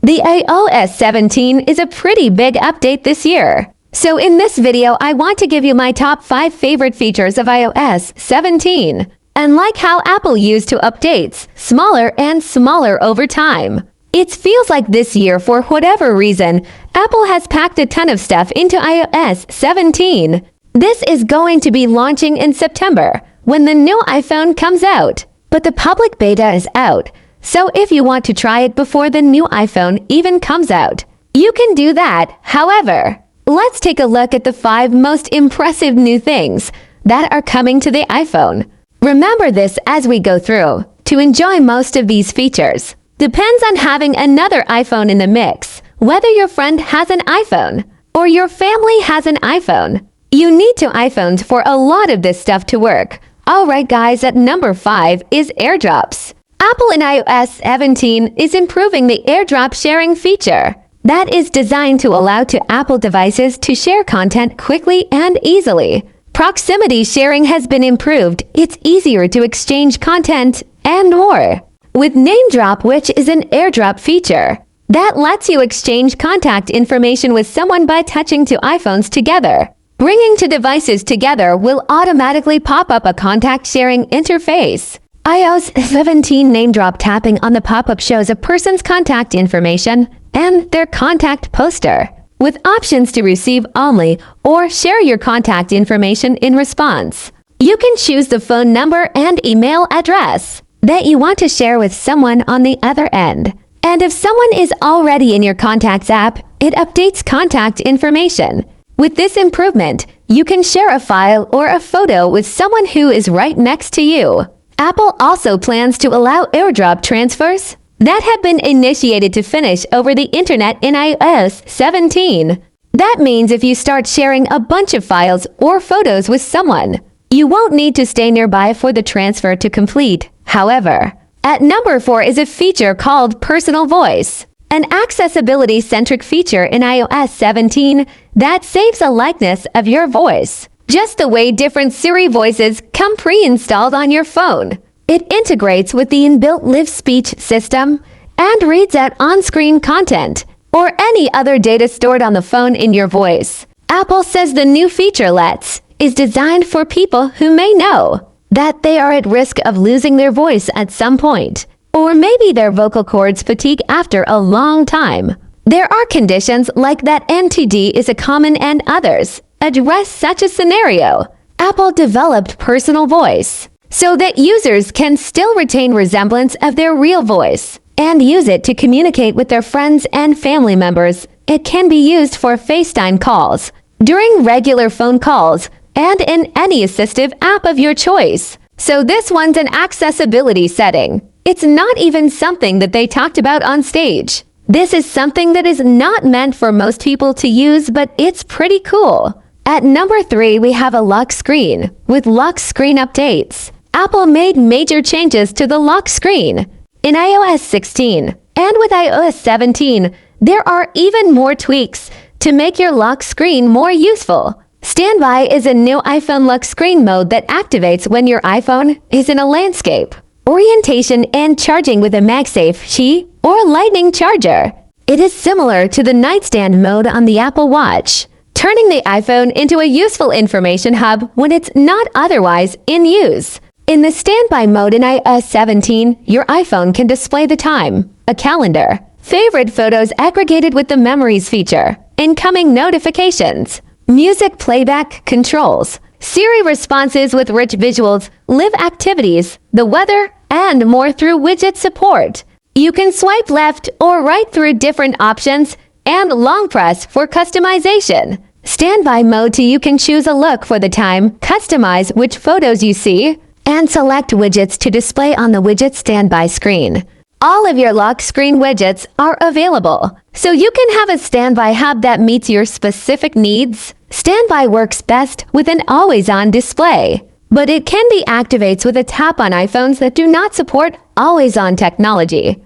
The iOS 17 is a pretty big update this year. So in this video, I want to give you my top 5 favorite features of iOS 17. And like how Apple used to updates, smaller and smaller over time. It feels like this year, for whatever reason, Apple has packed a ton of stuff into iOS 17. This is going to be launching in September, when the new iPhone comes out. But the public beta is out. So if you want to try it before the new iPhone even comes out, you can do that. However, let's take a look at the 5 most impressive new things that are coming to the iPhone. Remember this as we go through. To enjoy most of these features depends on having another iPhone in the mix. Whether your friend has an iPhone or your family has an iPhone, you need 2 iPhones for a lot of this stuff to work. Alright guys, at number 5 is AirDrops. Apple in iOS 17 is improving the AirDrop sharing feature that is designed to allow Apple devices to share content quickly and easily. Proximity sharing has been improved. It's easier to exchange content and more. With NameDrop, which is an AirDrop feature that lets you exchange contact information with someone by touching 2 iPhones together. Bringing 2 devices together will automatically pop up a contact sharing interface. iOS 17 NameDrop tapping on the pop-up shows a person's contact information and their contact poster, with options to receive only or share your contact information in response. You can choose the phone number and email address that you want to share with someone on the other end. And if someone is already in your Contacts app, it updates contact information. With this improvement, you can share a file or a photo with someone who is right next to you. Apple also plans to allow AirDrop transfers that have been initiated to finish over the internet in iOS 17. That means if you start sharing a bunch of files or photos with someone, you won't need to stay nearby for the transfer to complete. However, at number 4 is a feature called Personal Voice, an accessibility-centric feature in iOS 17 that saves a likeness of your voice. Just the way different Siri voices come pre-installed on your phone. It integrates with the inbuilt live speech system and reads out on-screen content or any other data stored on the phone in your voice. Apple says the new featurelet is designed for people who may know that they are at risk of losing their voice at some point, or maybe their vocal cords fatigue after a long time. There are conditions like that NTD is a common and others address such a scenario. Apple developed Personal Voice so that users can still retain resemblance of their real voice and use it to communicate with their friends and family members. It can be used for FaceTime calls, during regular phone calls, and in any assistive app of your choice. So this one's an accessibility setting. It's not even something that they talked about on stage. This is something that is not meant for most people to use, but it's pretty cool. At number 3, we have a lock screen. With lock screen updates, Apple made major changes to the lock screen in iOS 16. And with iOS 17, there are even more tweaks to make your lock screen more useful. Standby is a new iPhone lock screen mode that activates when your iPhone is in a landscape orientation and charging with a MagSafe Qi or Lightning charger. It is similar to the nightstand mode on the Apple Watch, turning the iPhone into a useful information hub when it's not otherwise in use. In the standby mode in iOS 17, your iPhone can display the time, a calendar, favorite photos aggregated with the Memories feature, incoming notifications, music playback controls, Siri responses with rich visuals, live activities, the weather, and more through widget support. You can swipe left or right through different options and long press for customization. Standby mode too, you can choose a look for the time, customize which photos you see, and select widgets to display on the widget standby screen. All of your lock screen widgets are available, so you can have a standby hub that meets your specific needs. Standby works best with an always-on display, but it can be activates with a tap on iPhones that do not support always-on technology.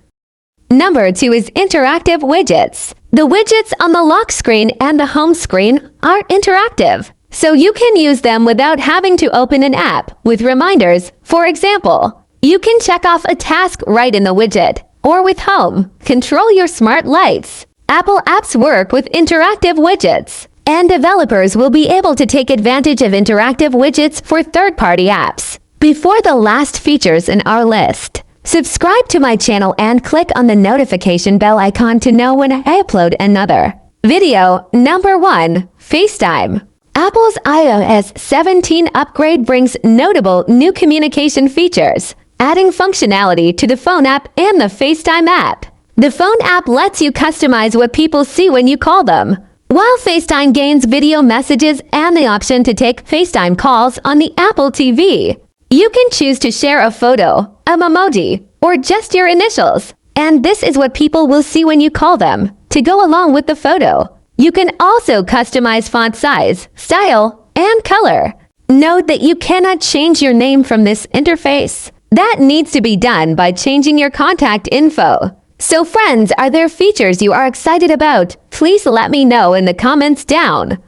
Number 2 is interactive widgets. The widgets on the lock screen and the home screen are interactive, so you can use them without having to open an app with reminders. For example, you can check off a task right in the widget, or with Home, control your smart lights. Apple apps work with interactive widgets, and developers will be able to take advantage of interactive widgets for third-party apps. Before the last features in our list, subscribe to my channel and click on the notification bell icon to know when I upload another video. Number 1. FaceTime. Apple's iOS 17 upgrade brings notable new communication features, adding functionality to the phone app and the FaceTime app. The phone app lets you customize what people see when you call them, while FaceTime gains video messages and the option to take FaceTime calls on the Apple TV. You can choose to share a photo, an emoji, or just your initials, and this is what people will see when you call them, to go along with the photo. You can also customize font size, style, and color. Note that you cannot change your name from this interface. That needs to be done by changing your contact info. So friends, are there features you are excited about? Please let me know in the comments down.